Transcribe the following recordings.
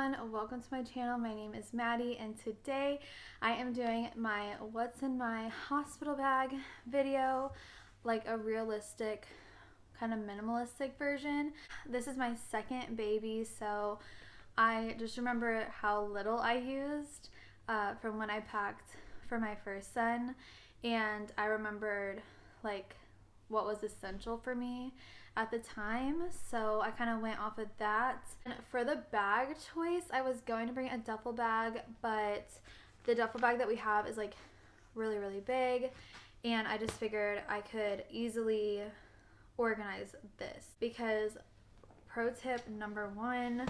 everyone, welcome to my channel. My name is Maddie and today I am doing my what's in my hospital bag video, like a realistic kind of minimalistic version. This is my second baby, so I just remember how little I used from when I packed for my first son, and I remembered like what was essential for me at the time, so I kind of went off of that. And for the bag choice, I was going to bring a duffel bag, but the duffel bag that we have is like really big, and I just figured I could easily organize this because pro tip number one,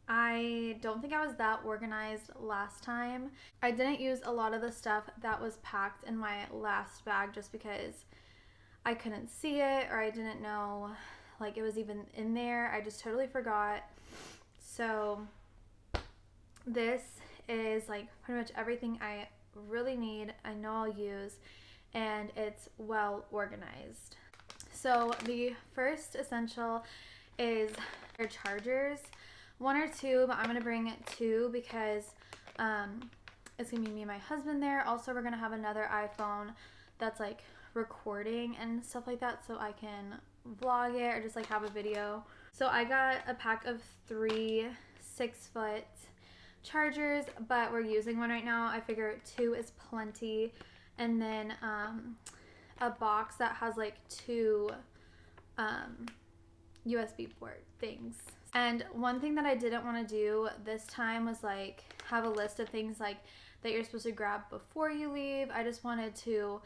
I don't think I was that organized last time. I didn't use a lot of the stuff that was packed in my last bag just because I couldn't see it or I didn't know like it was even in there. I just totally forgot. So this is like pretty much everything I really need, I know I'll use, and it's well organized. So the first essential is your chargers, one or two, but I'm gonna bring two because it's gonna be me and my husband there. Also, we're gonna have another iPhone that's like recording and stuff like that, so I can vlog it or just like have a video. So I got a pack of 3 6-foot chargers, but we're using one right now. I figure 2 is plenty, and then a box that has like 2 USB port things. And one thing that I didn't want to do this time was like have a list of things like that you're supposed to grab before you leave. I just wanted to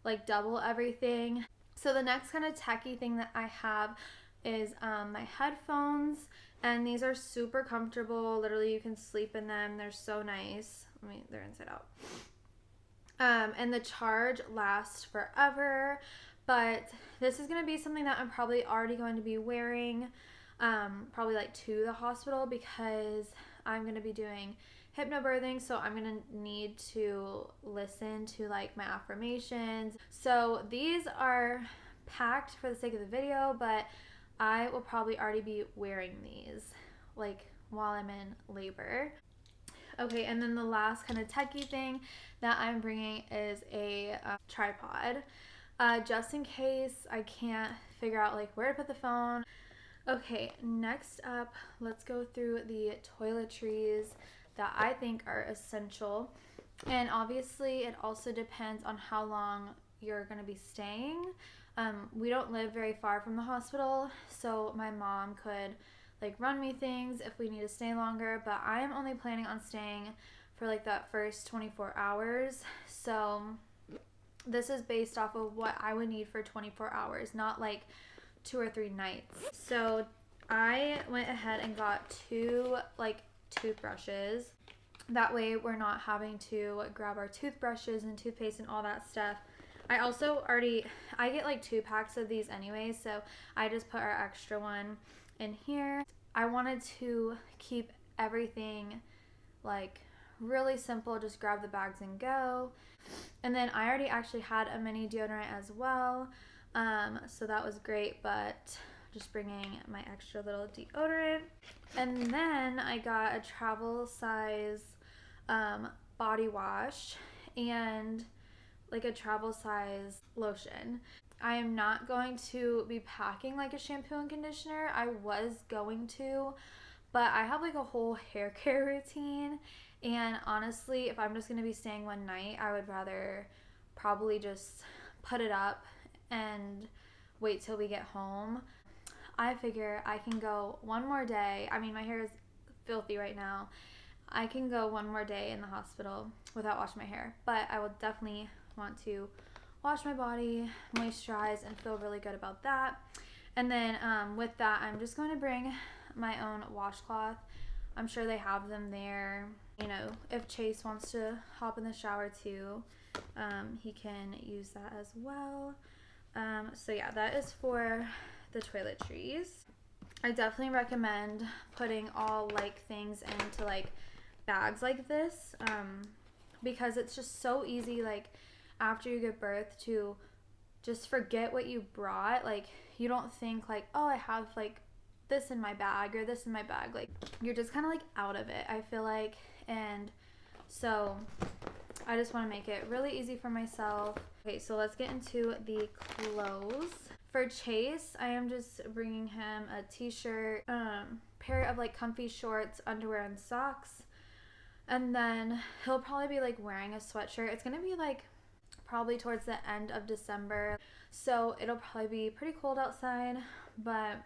like double everything. So the next kind of techie thing that I have is my headphones, and these are super comfortable. Literally you can sleep in them. They're so nice. I mean, they're inside out. And the charge lasts forever, but this is going to be something that I'm probably already going to be wearing probably like to the hospital because I'm going to be doing hypnobirthing, so I'm going to need to listen to like my affirmations. So these are packed for the sake of the video, but I will probably already be wearing these like while I'm in labor. Okay, and then the last kind of techie thing that I'm bringing is a tripod, just in case I can't figure out like where to put the phone. Okay, next up, let's go through the toiletries that I think are essential. And obviously it also depends on how long you're going to be staying. We don't live very far from the hospital, so my mom could like run me things if we need to stay longer, but I am only planning on staying for like that first 24 hours. So this is based off of what I would need for 24 hours, not like 2 or 3 nights. So I went ahead and got 2 like toothbrushes. That way we're not having to grab our toothbrushes and toothpaste and all that stuff. I also I get like 2 packs of these anyway, so I just put our extra one in here. I wanted to keep everything like really simple, just grab the bags and go. And then I already actually had a mini deodorant as well, so that was great, but just bringing my extra little deodorant. And then I got a travel size body wash and like a travel size lotion. I am not going to be packing like a shampoo and conditioner. I was going to, but I have like a whole hair care routine, and honestly, if I'm just going to be staying one night, I would rather probably just put it up and wait till we get home. I figure I can go one more day. I mean, my hair is filthy right now. I can go one more day in the hospital without washing my hair, but I will definitely want to wash my body, moisturize, and feel really good about that. And then with that, I'm just going to bring my own washcloth. I'm sure they have them there. You know, if Chase wants to hop in the shower too, he can use that as well. So yeah, that is for the toiletries. I definitely recommend putting all like things into like bags like this, because it's just so easy like after you give birth to just forget what you brought. Like you don't think like, oh, I have like this in my bag or this in my bag. Like, you're just kind of like out of it, I feel like. And so I just want to make it really easy for myself. Okay, so let's get into the clothes. For Chase, I am just bringing him a t-shirt, pair of like comfy shorts, underwear, and socks. And then he'll probably be like wearing a sweatshirt. It's gonna be like probably towards the end of December, so it'll probably be pretty cold outside. But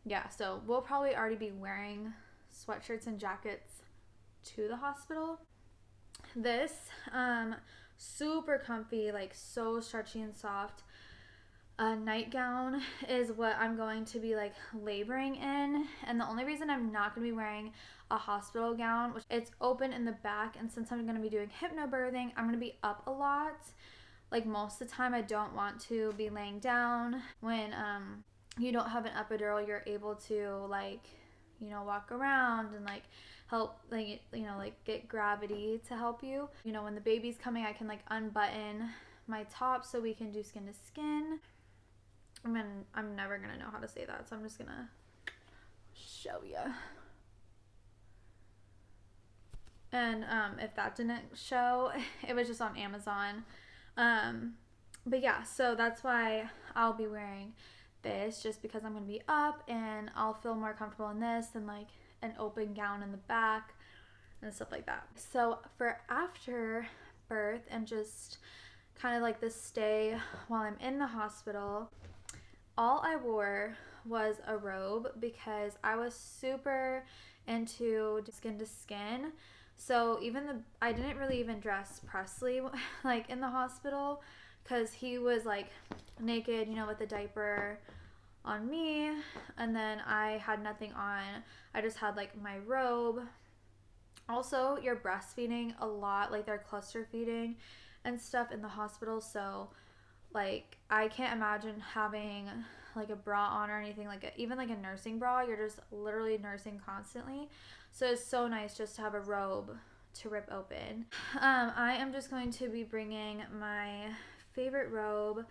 yeah, so we'll probably already be wearing sweatshirts and jackets to the hospital. This super comfy, like so stretchy and soft nightgown is what I'm going to be like laboring in. And the only reason I'm not going to be wearing a hospital gown, which it's open in the back, and since I'm going to be doing hypnobirthing, I'm going to be up a lot. Like most of the time I don't want to be laying down. When you don't have an epidural, you're able to like, you know, walk around and like help, like, you know, like get gravity to help you. You know, when the baby's coming, I can like unbutton my top so we can do skin to skin. I'm never gonna know how to say that, so I'm just gonna show you. And if that didn't show, it was just on Amazon. But yeah, so that's why I'll be wearing this, just because I'm gonna be up and I'll feel more comfortable in this than like an open gown in the back and stuff like that. So for after birth and just kind of like the stay while I'm in the hospital, all I wore was a robe because I was super into skin to skin. So I didn't really even dress Presley like in the hospital, because he was like naked, you know, with a diaper on me, and then I had nothing on. I just had like my robe. Also, you're breastfeeding a lot, like they're cluster feeding and stuff in the hospital, so like I can't imagine having like a bra on or anything, like even like a nursing bra. You're just literally nursing constantly, so it's so nice just to have a robe to rip open. I am just going to be bringing my favorite robe.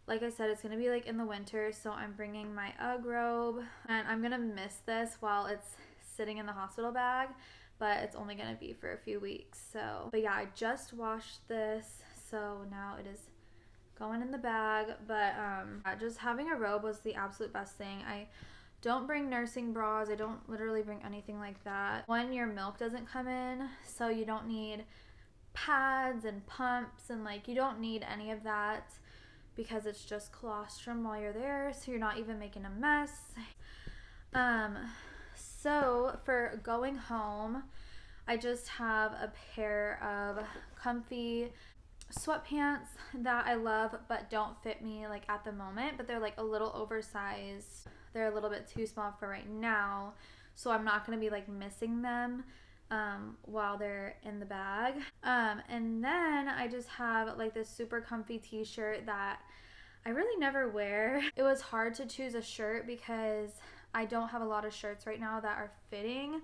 Like I said, it's going to be like in the winter, so I'm bringing my UGG robe, and I'm going to miss this while it's sitting in the hospital bag, but it's only going to be for a few weeks. So, but yeah, I just washed this, so now it is going in the bag. But just having a robe was the absolute best thing. I don't bring nursing bras. I don't literally bring anything like that. When your milk doesn't come in, so you don't need pads and pumps, and like you don't need any of that, because it's just colostrum while you're there, so you're not even making a mess. So for going home, I just have a pair of comfy sweatpants that I love but don't fit me like at the moment, but they're like a little oversized. They're a little bit too small for right now, so I'm not going to be like missing them while they're in the bag. And then I just have like this super comfy t-shirt that I really never wear. It was hard to choose a shirt because I don't have a lot of shirts right now that are fitting,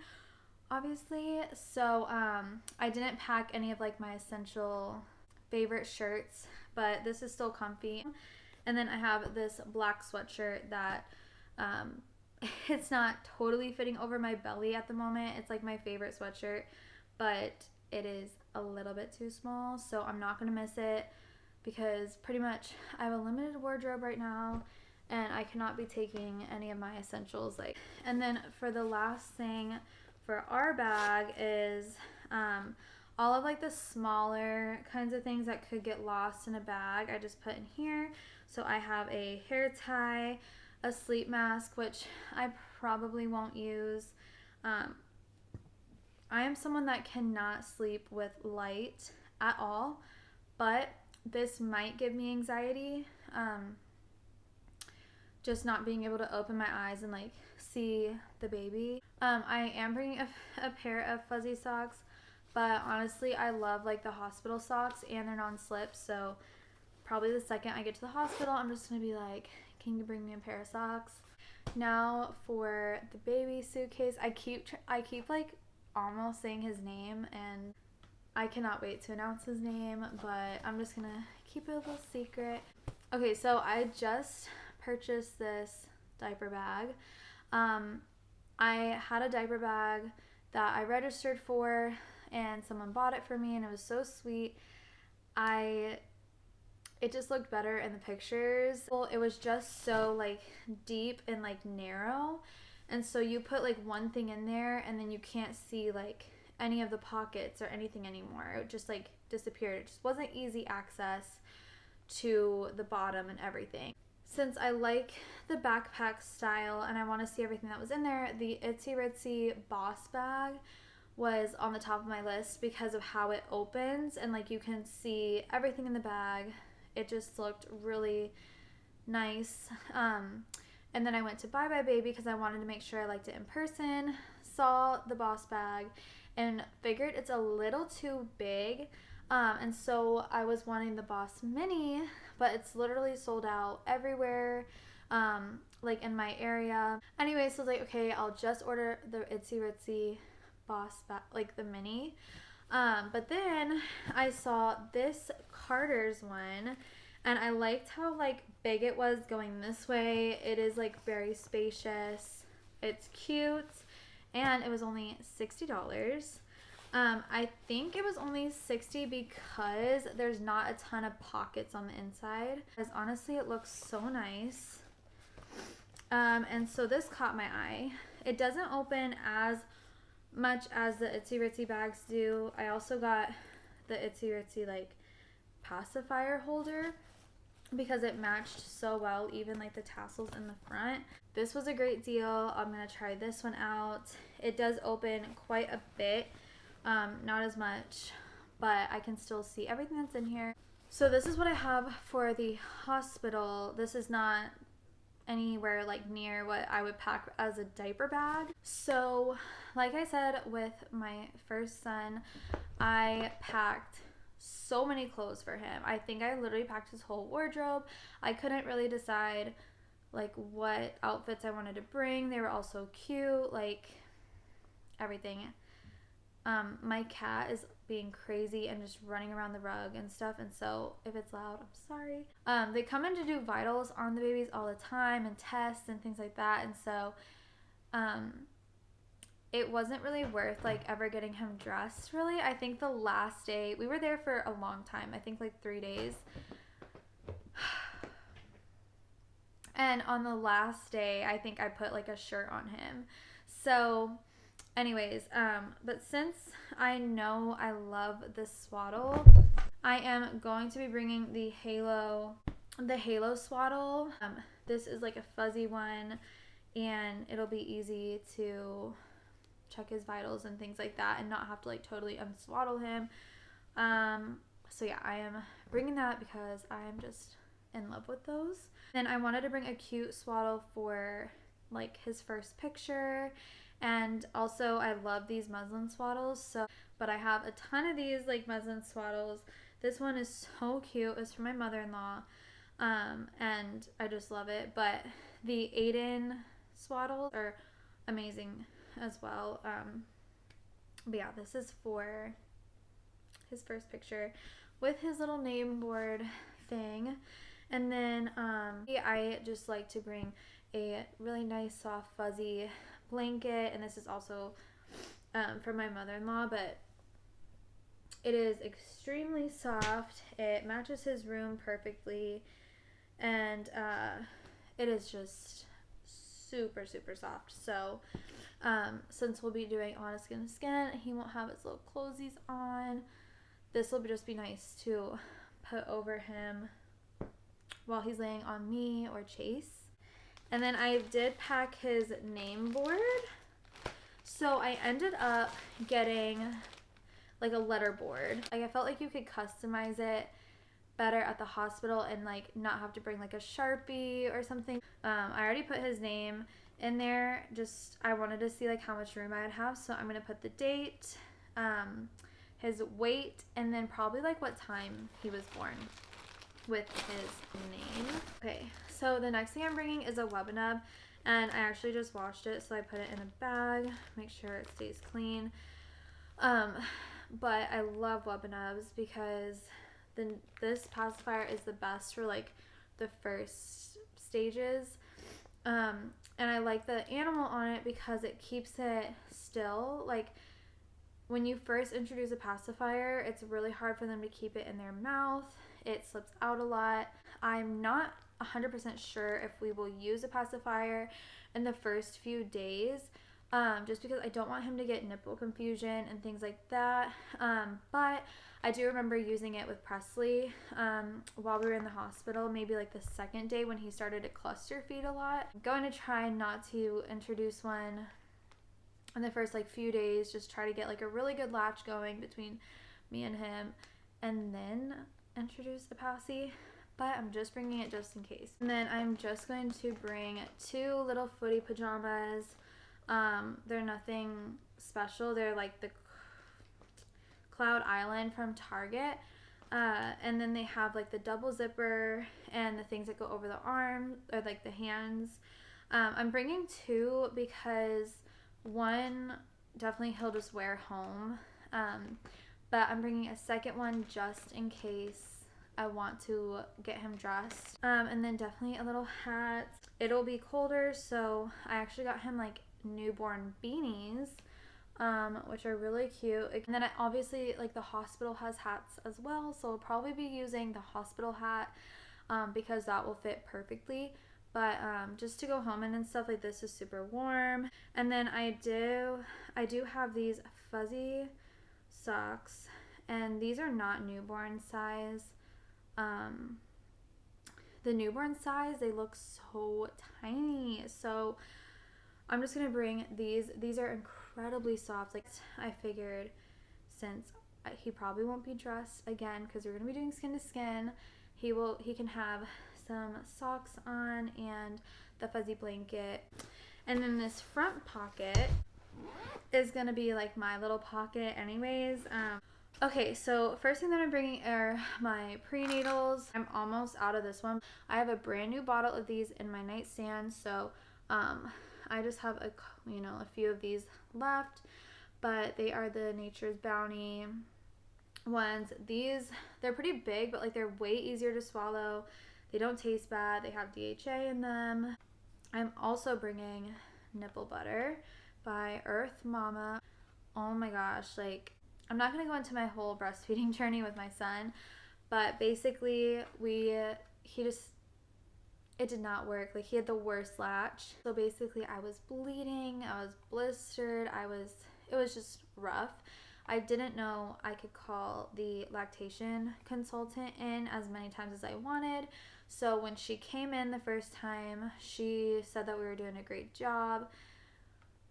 obviously. So I didn't pack any of like my essential favorite shirts, but this is still comfy. And then I have this black sweatshirt that it's not totally fitting over my belly at the moment. It's like my favorite sweatshirt, but it is a little bit too small, so I'm not gonna miss it, because pretty much I have a limited wardrobe right now and I cannot be taking any of my essentials. Like, and then for the last thing for our bag is all of like the smaller kinds of things that could get lost in a bag, I just put in here. So I have a hair tie, a sleep mask, which I probably won't use. I am someone that cannot sleep with light at all, but this might give me anxiety. Just not being able to open my eyes and like see the baby. I am bringing a pair of fuzzy socks, but honestly I love like the hospital socks and they're non-slip, so probably the second I get to the hospital I'm just gonna be like, can you bring me a pair of socks? Now for the baby suitcase, I keep like almost saying his name and I cannot wait to announce his name, but I'm just gonna keep it a little secret. Okay, so I just purchased this diaper bag. I had a diaper bag that I registered for, and someone bought it for me, and it was so sweet. It just looked better in the pictures. Well, it was just so like deep and like narrow, and so you put like one thing in there and then you can't see like any of the pockets or anything anymore. It just like disappeared. It just wasn't easy access to the bottom and everything. Since I like the backpack style and I want to see everything that was in there, the Itsy Ritsy Boss bag was on the top of my list because of how it opens and like you can see everything in the bag. It just looked really nice. And then I went to Bye Bye Baby because I wanted to make sure I liked it in person. Saw the Boss bag and figured it's a little too big. And so I was wanting the Boss Mini, but it's literally sold out everywhere, like in my area. Anyway, so I was like, okay, I'll just order the Itsy Ritsy Boss bag, like the mini. But then I saw this Carter's one, and I liked how like big it was going this way. It is like very spacious. It's cute, and it was only $60. I think it was only $60 because there's not a ton of pockets on the inside. Because honestly, it looks so nice. And so this caught my eye. It doesn't open as much as the Itsy Ritsy bags do. I also got the Itsy Ritsy like pacifier holder because it matched so well, even like the tassels in the front. This was a great deal. I'm gonna try this one out. It does open quite a bit, not as much, but I can still see everything that's in here. So this is what I have for the hospital. This is not anywhere like near what I would pack as a diaper bag. So like I said, with my first son, I packed so many clothes for him. I think I literally packed his whole wardrobe. I couldn't really decide like what outfits I wanted to bring. They were all so cute, like everything. My cat is being crazy and just running around the rug and stuff, and so if it's loud, I'm sorry. They come in to do vitals on the babies all the time and tests and things like that, and so it wasn't really worth like ever getting him dressed really. I think the last day, we were there for a long time, I think like 3 days. And on the last day, I think I put like a shirt on him. So anyways, but since I know I love this swaddle, I am going to be bringing the Halo swaddle. This is like a fuzzy one, and it'll be easy to check his vitals and things like that and not have to like totally unswaddle him. So yeah, I am bringing that because I'm just in love with those. Then I wanted to bring a cute swaddle for like his first picture, and also I love these muslin swaddles, but I have a ton of these like muslin swaddles. This one is so cute. It's from my mother-in-law, and I just love it. But the Aiden swaddles are amazing as well. But yeah, this is for his first picture with his little name board thing. And then I just like to bring a really nice soft fuzzy blanket, and this is also from my mother-in-law, but it is extremely soft. It matches his room perfectly, and it is just super soft. So since we'll be doing on skin to skin, he won't have his little clothies on. This will just be nice to put over him while he's laying on me or Chase. And then I did pack his name board. So I ended up getting like a letter board. Like I felt like you could customize it better at the hospital and like not have to bring like a Sharpie or something. I already put his name in there. Just I wanted to see like how much room I would have. So I'm gonna put the date, his weight, and then probably like what time he was born with his name. Okay, so the next thing I'm bringing is a Webinub, and I actually just washed it, so I put it in a bag, make sure it stays clean. But I love Webinubs because this pacifier is the best for like the first stages. And I like the animal on it because it keeps it still. Like when you first introduce a pacifier, it's really hard for them to keep it in their mouth. It slips out a lot. I'm not 100% sure if we will use a pacifier in the first few days, just because I don't want him to get nipple confusion and things like that. But I do remember using it with Presley while we were in the hospital, maybe like the second day when he started to cluster feed a lot. I'm going to try not to introduce one in the first like few days, just try to get like a really good latch going between me and him, and then introduce the passy. But I'm just bringing it just in case. And then I'm just going to bring 2 little footy pajamas. They're nothing special. They're like the Cloud Island from Target. And then they have like the double zipper and the things that go over the arm or like the hands. I'm bringing 2 because one definitely he'll just wear home. But I'm bringing a second one just in case I want to get him dressed. And then definitely a little hat. It'll be colder, so I actually got him like newborn beanies, which are really cute. And then I obviously like the hospital has hats as well, so I'll probably be using the hospital hat because that will fit perfectly. But just to go home and stuff, like this is super warm. And then I do have these fuzzy socks, and these are not newborn size. The newborn size, they look so tiny, so I'm just gonna bring these are incredibly soft. Like I figured, since he probably won't be dressed again because we're gonna be doing skin to skin, he can have some socks on and the fuzzy blanket. And then this front pocket is gonna be like my little pocket anyways. Okay, so first thing that I'm bringing are my prenatals. I'm almost out of this one. I have a brand new bottle of these in my nightstand, so I just have a few of these left, but they are the Nature's Bounty ones. They're pretty big, but like they're way easier to swallow. They don't taste bad. They have DHA in them. I'm also bringing nipple butter by Earth Mama. Oh my gosh, like I'm not going to go into my whole breastfeeding journey with my son, but basically it did not work. Like he had the worst latch. So basically I was bleeding, I was blistered, it was just rough. I didn't know I could call the lactation consultant in as many times as I wanted. So when she came in the first time, she said that we were doing a great job.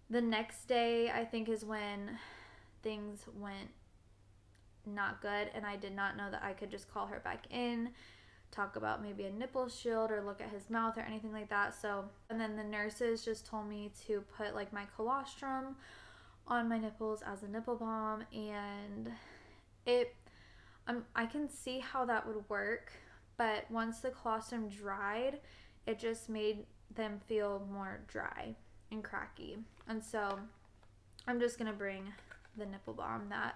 The next day, I think, is when things went not good, and I did not know that I could just call her back in, talk about maybe a nipple shield or look at his mouth or anything like that. And then the nurses just told me to put like my colostrum on my nipples as a nipple balm, and I can see how that would work, but once the colostrum dried, it just made them feel more dry and cracky. And so I'm just gonna bring the nipple balm that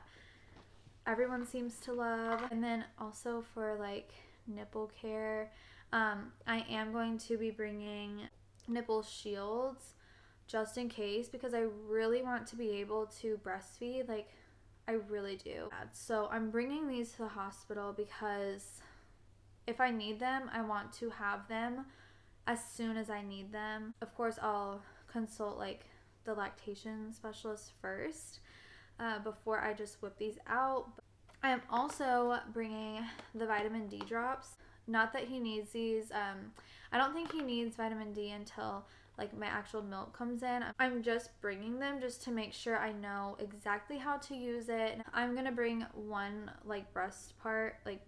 everyone seems to love. And then also for like nipple care, I am going to be bringing nipple shields just in case, because I really want to be able to breastfeed. Like I really do. So I'm bringing these to the hospital because if I need them, I want to have them as soon as I need them. Of course, I'll consult like the lactation specialist first before I just whip these out. I am also bringing the vitamin D drops. Not that he needs these. I don't think he needs vitamin D until like my actual milk comes in. I'm just bringing them just to make sure I know exactly how to use it. I'm gonna bring one like breast part, like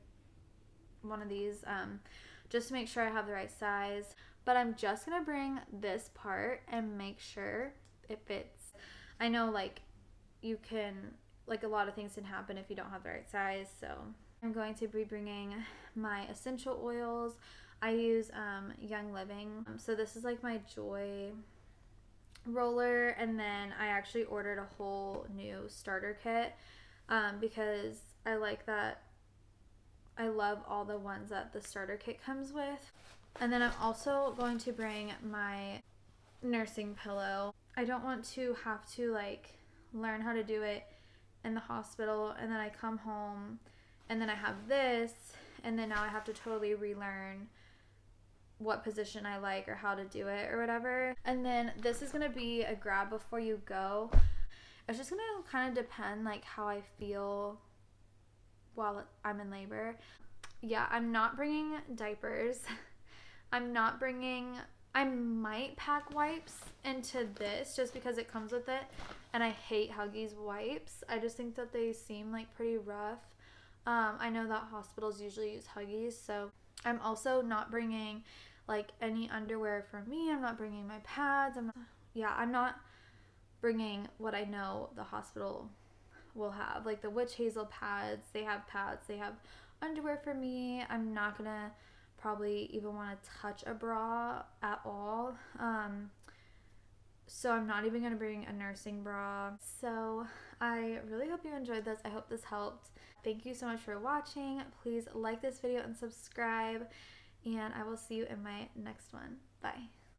one of these, just to make sure I have the right size. But I'm just gonna bring this part and make sure it fits. I know like you can, like a lot of things can happen if you don't have the right size. So I'm going to be bringing my essential oils. I use Young Living. So this is like my Joy roller, and then I actually ordered a whole new starter kit because I like that. I love all the ones that the starter kit comes with. And then I'm also going to bring my nursing pillow. I don't want to have to like learn how to do it in the hospital and then I come home and then I have this and then now I have to totally relearn what position I like or how to do it or whatever. And then this is going to be a grab before you go. It's just going to kind of depend like how I feel while I'm in labor. Yeah, I'm not bringing diapers. I might pack wipes into this just because it comes with it. And I hate Huggies wipes. I just think that they seem like pretty rough. I know that hospitals usually use Huggies. So I'm also not bringing like any underwear for me. I'm not bringing my pads. I'm not bringing what I know the hospital will have. Like the witch hazel pads. They have underwear for me. I'm not gonna probably even want to touch a bra at all. So I'm not even gonna bring a nursing bra. So I really hope you enjoyed this. I hope this helped. Thank you so much for watching. Please like this video and subscribe, and I will see you in my next one. Bye.